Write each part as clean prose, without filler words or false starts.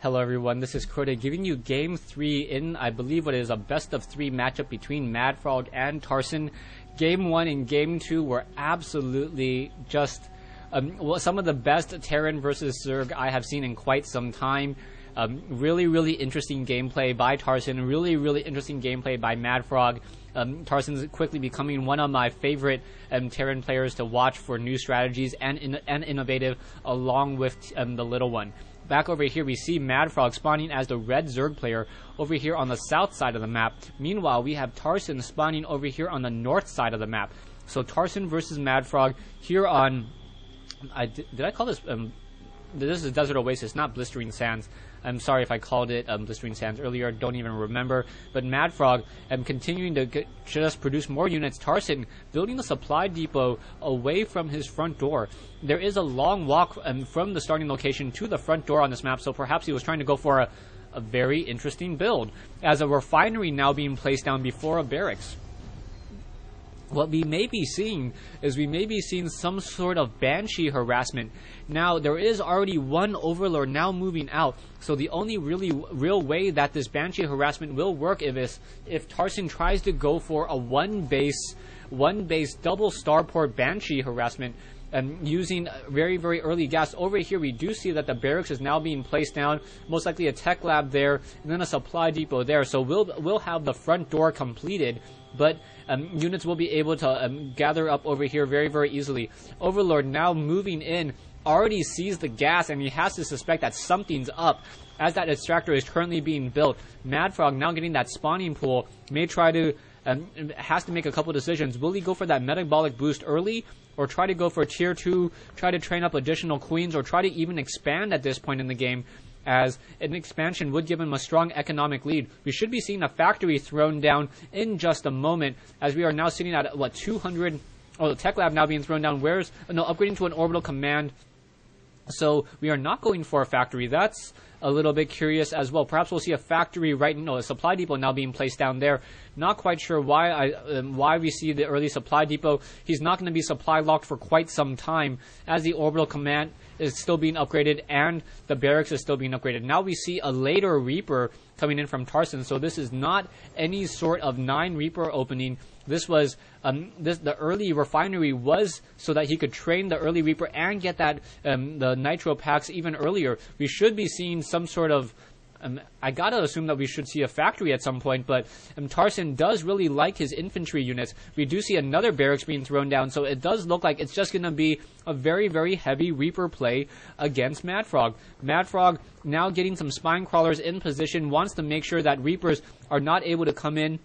Hello everyone, this is Crota giving you Game 3 in, I believe, what is a best-of-3 matchup between MadFrog and Tarson. Game 1 and Game 2 were absolutely just some of the best Terran versus Zerg I have seen in quite some time. Really interesting gameplay by Tarson, really interesting gameplay by MadFrog. Tarson's quickly becoming one of my favorite Terran players to watch for new strategies and innovative, along with the little one. Back over here, we see MadFrog spawning as the red Zerg player over here on the south side of the map. Meanwhile, we have Tarson spawning over here on the north side of the map. So Tarson versus MadFrog here on... Did I call this... this is Desert Oasis, not Blistering Sands. I'm sorry if I called it Blistering Sands earlier, don't even remember. But MadFrog continuing to just produce more units. Tarson building a supply depot away from his front door. There is a long walk from the starting location to the front door on this map, so perhaps he was trying to go for a very interesting build. As a refinery now being placed down before a barracks. What we may be seeing is some sort of Banshee harassment. Now, there is already one Overlord now moving out, so the only real way that this Banshee harassment will work if Tarson tries to go for a one base double starport Banshee harassment, using very early gas. Over here we do see that the barracks is now being placed down, most likely a tech lab there, and then a supply depot there. So we'll have the front door completed, but units will be able to gather up over here very easily. Overlord now moving in, already sees the gas, and he has to suspect that something's up as that extractor is currently being built. MadFrog now getting that spawning pool, may try to has to make a couple decisions. Will he go for that metabolic boost early, or try to go for tier 2, try to train up additional queens, or try to even expand at this point in the game, as an expansion would give him a strong economic lead. We should be seeing a factory thrown down in just a moment, as we are now sitting at, what, 200... Oh, the tech lab now being thrown down. Upgrading to an orbital command. So we are not going for a factory. That's a little bit curious as well. Perhaps we'll see a factory a supply depot now being placed down there. Not quite sure why we see the early supply depot. He's not going to be supply locked for quite some time, as the orbital command is still being upgraded and the barracks is still being upgraded. Now we see a later Reaper coming in from Tarson, so this is not any sort of 9 Reaper opening. This was the early refinery was so that he could train the early Reaper and get that the nitro packs even earlier. We should be seeing some sort of I gotta assume that we should see a factory at some point, but Tarson does really like his infantry units. We do see another barracks being thrown down, so it does look like it's just gonna be a very heavy Reaper play against MadFrog. MadFrog now getting some spine crawlers in position, wants to make sure that Reapers are not able to come in.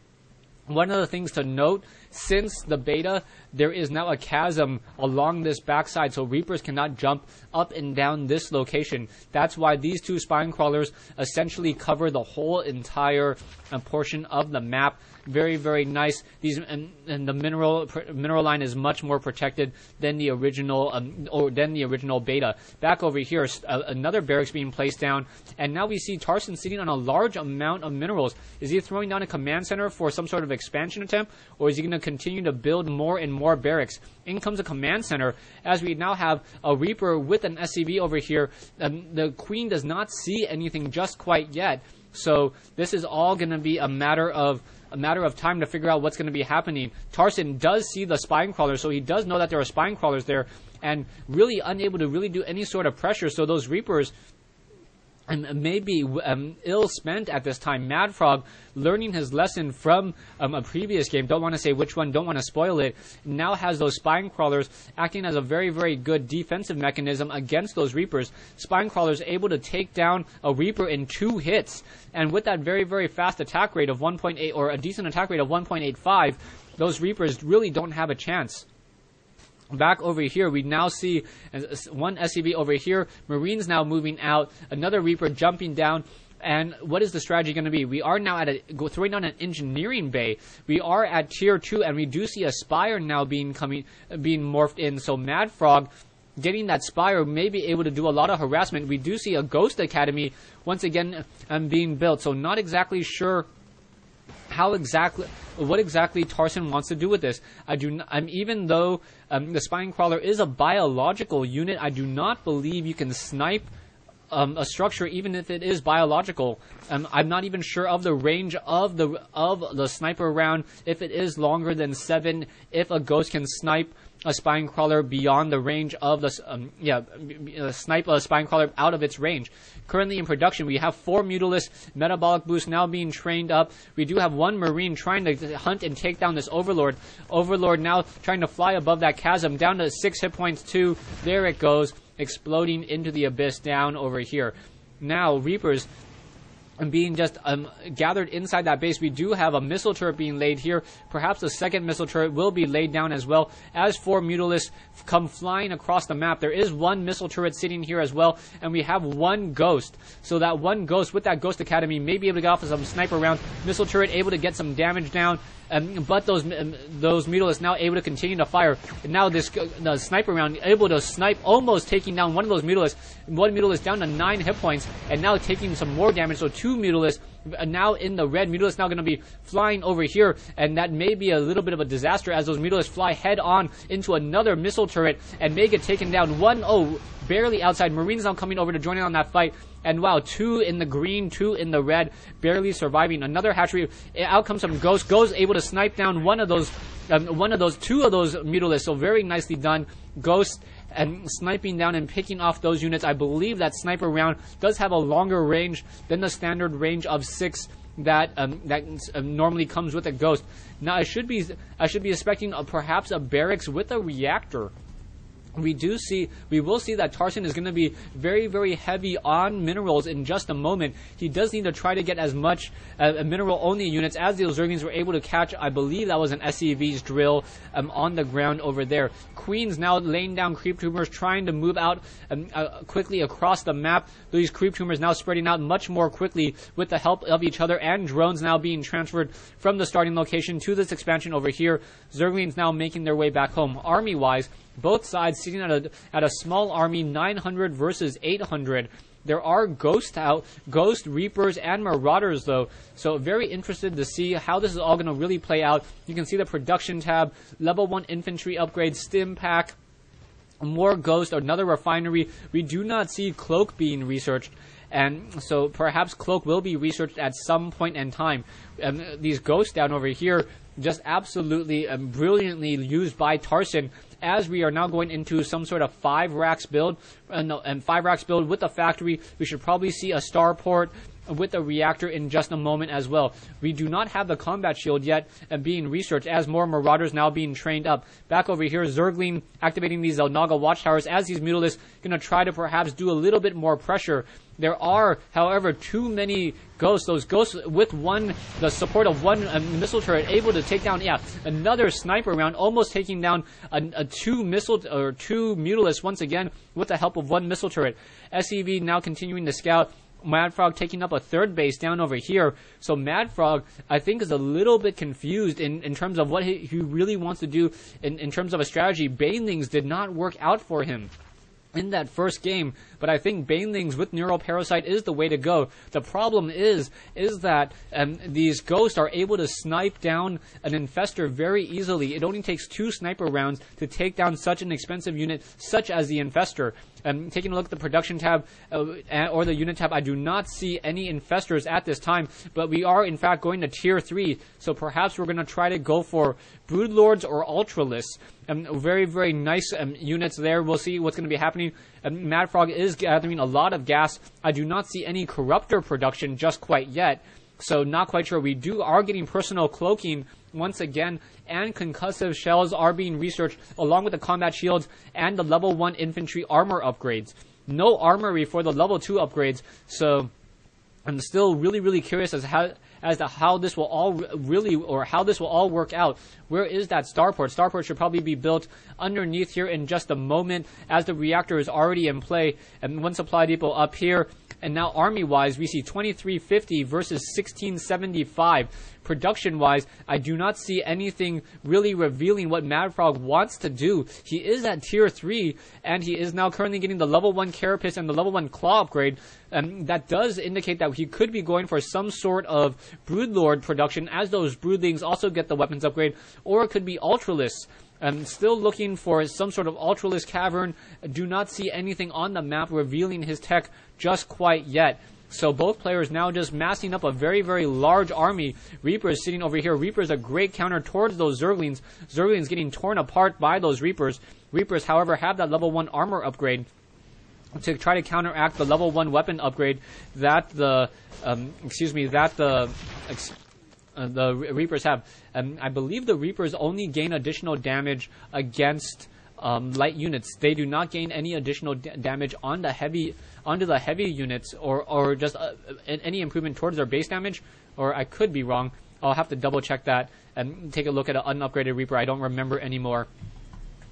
One of the things to note, since the beta, there is now a chasm along this backside, so Reapers cannot jump up and down this location. That's why these two spine crawlers essentially cover the whole entire portion of the map. Very nice. These and the mineral line is much more protected than the original beta. Back over here, another barracks being placed down, and now we see Tarson sitting on a large amount of minerals. Is he throwing down a command center for some sort of expansion attempt, or is he going to continue to build more and more barracks? In comes a command center, as we now have a Reaper with an SCV over here. The Queen does not see anything just quite yet, so this is all going to be a matter of time to figure out what's going to be happening. Tarson does see the spine crawlers, so he does know that there are spine crawlers there, and really unable to really do any sort of pressure, so those Reapers may be ill spent at this time. MadFrog learning his lesson from a previous game, don't want to say which one, don't want to spoil it, now has those spine crawlers acting as a very good defensive mechanism against those Reapers. Spine crawlers able to take down a Reaper in 2 hits, and with that very fast attack rate of 1.8, or a decent attack rate of 1.85, those Reapers really don't have a chance. Back over here, we now see one SCV over here. Marines now moving out. Another Reaper jumping down. And what is the strategy going to be? We are now throwing down an engineering bay. We are at tier 2, and we do see a Spire now being morphed in. So MadFrog getting that Spire may be able to do a lot of harassment. We do see a Ghost Academy once again being built. So not exactly sure what exactly Tarson wants to do with this. Even though the spine crawler is a biological unit, I do not believe you can snipe a structure, even if it is biological. I'm not even sure of the range of the sniper round, if it is longer than 7, if a ghost can snipe a spine crawler beyond the range of the snipe a spine crawler out of its range. Currently in production, we have 4 Mutalisks, metabolic boost now being trained up. We do have 1 Marine trying to hunt and take down this Overlord. Overlord now trying to fly above that chasm, down to 6 hit points too. There it goes, exploding into the abyss down over here. Now Reapers being just gathered inside that base. We do have a missile turret being laid here. Perhaps a second missile turret will be laid down as well as 4 Mutalisks come flying across the map. There is 1 missile turret sitting here as well, and we have 1 ghost. So that 1 ghost with that Ghost Academy may be able to get off of some sniper round. Missile turret able to get some damage down. But those Mutalisks now able to continue to fire. And now the sniper round able to snipe, almost taking down one of those Mutalisks. 1 Mutalisk down to 9 hit points, and now taking some more damage. So 2 Mutalisks now in the red. Mutalisk now going to be flying over here, and that may be a little bit of a disaster as those Mutalisks fly head on into another missile turret and may get taken down. 1-0, barely outside. Marines now coming over to join in on that fight. And wow, 2 in the green, 2 in the red, barely surviving. Another hatchery. Out comes some Ghost. Ghost able to snipe down 2 of those Mutalisks. So very nicely done. Ghost and sniping down and picking off those units. I believe that sniper round does have a longer range than the standard range of 6 that normally comes with a Ghost. Now I should be expecting perhaps a barracks with a reactor. We will see that Tarson is going to be very, very heavy on minerals in just a moment. He does need to try to get as much mineral-only units as the Zerglings were able to catch. I believe that was an SCV's drill on the ground over there. Queens now laying down creep tumors, trying to move out quickly across the map. These creep tumors now spreading out much more quickly with the help of each other, and drones now being transferred from the starting location to this expansion over here. Zerglings now making their way back home. Army-wise, both sides sitting at a small army, 900 versus 800. There are Ghost Reapers, and Marauders, though. So very interested to see how this is all going to really play out. You can see the production tab, level 1 infantry upgrade, stim pack, more Ghost, another refinery. We do not see Cloak being researched. And so perhaps Cloak will be researched at some point in time. These Ghosts down over here, just absolutely brilliantly used by Tarson, as we are now going into some sort of 5 racks build, and 5 racks build with the factory. We should probably see a starport with a reactor in just a moment as well. We do not have the combat shield yet being researched, as more Marauders now being trained up. Back over here, Zergling activating these Naga watchtowers as these Mutalisks going to try to perhaps do a little bit more pressure. There are, however, too many Ghosts. Those Ghosts with the support of 1 missile turret, able to take down, another sniper round, almost taking down a 2 Mutalisks once again with the help of 1 missile turret. SCV now continuing to scout. MadFrog taking up a 3rd base down over here. So MadFrog, I think, is a little bit confused in terms of what he really wants to do in terms of a strategy. Banelings did not work out for him in that first game, but I think Banelings with Neural Parasite is the way to go. The problem is that these Ghosts are able to snipe down an Infestor very easily. It only takes 2 sniper rounds to take down such an expensive unit such as the Infestor. Taking a look at the production tab or the unit tab, I do not see any Infestors at this time, but we are in fact going to tier 3, so perhaps we're going to try to go for Broodlords or Ultralisks. Very, very nice units there. We'll see what's going to be happening. MadFrog is gathering a lot of gas. I do not see any Corruptor production just quite yet, so not quite sure. We are getting personal cloaking once again, and concussive shells are being researched along with the combat shields and the level 1 infantry armor upgrades. No armory for the level 2 upgrades, so I'm still really, really curious as to how this will all work out. Where is that starport? Starport should probably be built underneath here in just a moment, as the reactor is already in play. And 1 supply depot up here. And now army-wise, we see 2350 versus 1675. Production-wise, I do not see anything really revealing what MadFrog wants to do. He is at tier 3, and he is now currently getting the level 1 Carapace and the level 1 Claw upgrade. That does indicate that he could be going for some sort of Broodlord production, as those Broodlings also get the weapons upgrade, or it could be Ultralisks. Still looking for some sort of Ultralisk Cavern. Do not see anything on the map revealing his tech just quite yet. So both players now just massing up a very, very large army. Reapers sitting over here. Reapers a great counter towards those Zerglings. Zerglings getting torn apart by those Reapers. Reapers, however, have that level 1 armor upgrade to try to counteract the level 1 weapon upgrade that the Reapers have. I believe the Reapers only gain additional damage against light units. They do not gain any additional damage on the heavy units, or just any improvement towards their base damage. Or I could be wrong. I'll have to double check that and take a look at an unupgraded Reaper. I don't remember anymore.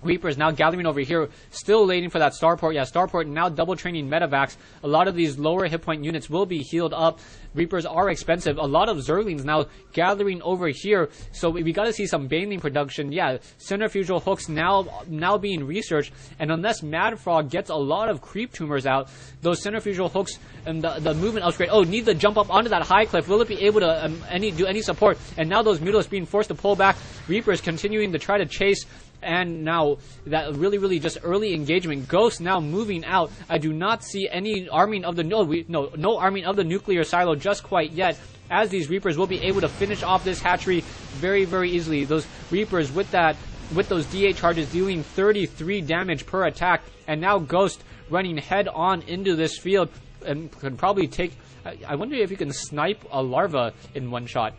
Reapers now gathering over here, still waiting for that Starport. Yeah, Starport now double training Medivacs. A lot of these lower hit point units will be healed up. Reapers are expensive. A lot of Zerglings now gathering over here. So we got to see some Baneling production. Yeah, centrifugal hooks now being researched. And unless MadFrog gets a lot of creep tumors out, those centrifugal hooks and the movement upgrade. Oh, need to jump up onto that high cliff. Will it be able to do any support? And now those Mutalisks being forced to pull back. Reapers continuing to try to chase. And now that really just early engagement. Ghost now moving out. I do not see any arming of the no arming of the nuclear silo just quite yet, as these Reapers will be able to finish off this hatchery very, very easily. Those Reapers with those D8 charges dealing 33 damage per attack, and now Ghost running head on into this field and can probably take. I wonder if you can snipe a larva in one shot.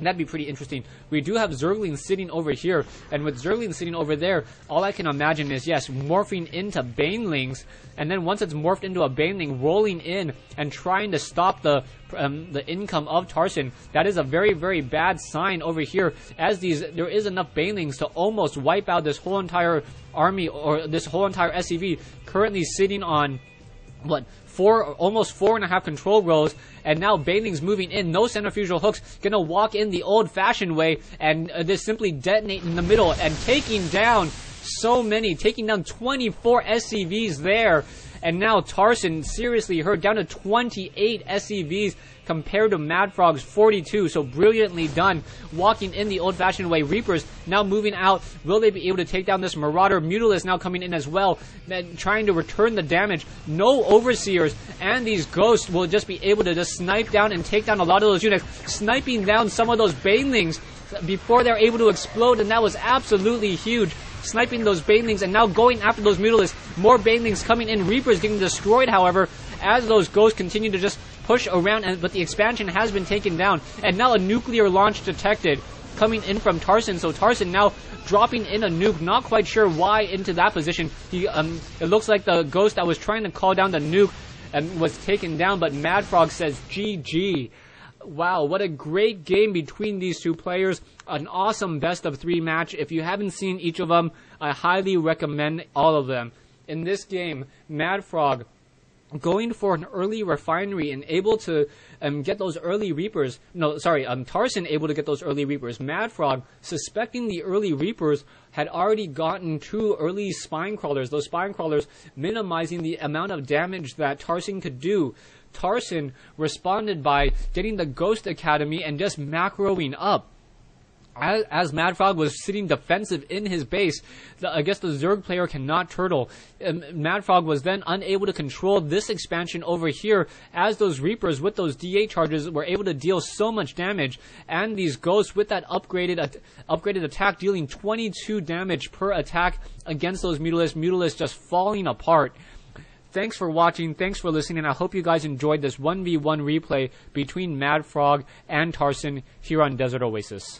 That'd be pretty interesting. We do have Zerglings sitting over here, and with Zerglings sitting over there, all I can imagine is, yes, morphing into Banelings, and then once it's morphed into a Baneling, rolling in and trying to stop the income of Tarson. That is a very, very bad sign over here, as there is enough Banelings to almost wipe out this whole entire army, or this whole entire SCV, currently sitting on, what, almost 4.5 control rows, and now Banelings moving in. No centrifugal hooks, gonna walk in the old-fashioned way and just simply detonate in the middle and taking down taking down 24 SCVs there. And now Tarson seriously hurt, down to 28 SCVs compared to MadFrog's 42. So brilliantly done, walking in the old-fashioned way. Reapers now moving out. Will they be able to take down this Marauder? Mutalisks now coming in as well, trying to return the damage. No Overseers, and these Ghosts will just be able to just snipe down and take down a lot of those units, sniping down some of those Banelings before they're able to explode, and that was absolutely huge. Sniping those Banelings and now going after those Mutalisks. More Banelings coming in. Reapers getting destroyed, however, as those Ghosts continue to just push around, but the expansion has been taken down. And now a nuclear launch detected coming in from Tarson. So Tarson now dropping in a nuke. Not quite sure why into that position. It looks like the Ghost that was trying to call down the nuke was taken down, but MadFrog says GG. Wow, what a great game between these two players. An awesome best-of-3 match. If you haven't seen each of them, I highly recommend all of them. In this game, MadFrog going for an early refinery and able to get those early Reapers. Tarson able to get those early Reapers. MadFrog, suspecting the early Reapers, had already gotten 2 early Spine Crawlers. Those Spine Crawlers minimizing the amount of damage that Tarson could do. Tarson responded by getting the Ghost Academy and just macroing up. As MadFrog was sitting defensive in his base, I guess the Zerg player cannot turtle. MadFrog was then unable to control this expansion over here, as those Reapers with those D8 charges were able to deal so much damage, and these Ghosts with that upgraded attack dealing 22 damage per attack against those Mutalisks just falling apart. Thanks for watching, thanks for listening, and I hope you guys enjoyed this 1v1 replay between MadFrog and Tarson here on Desert Oasis.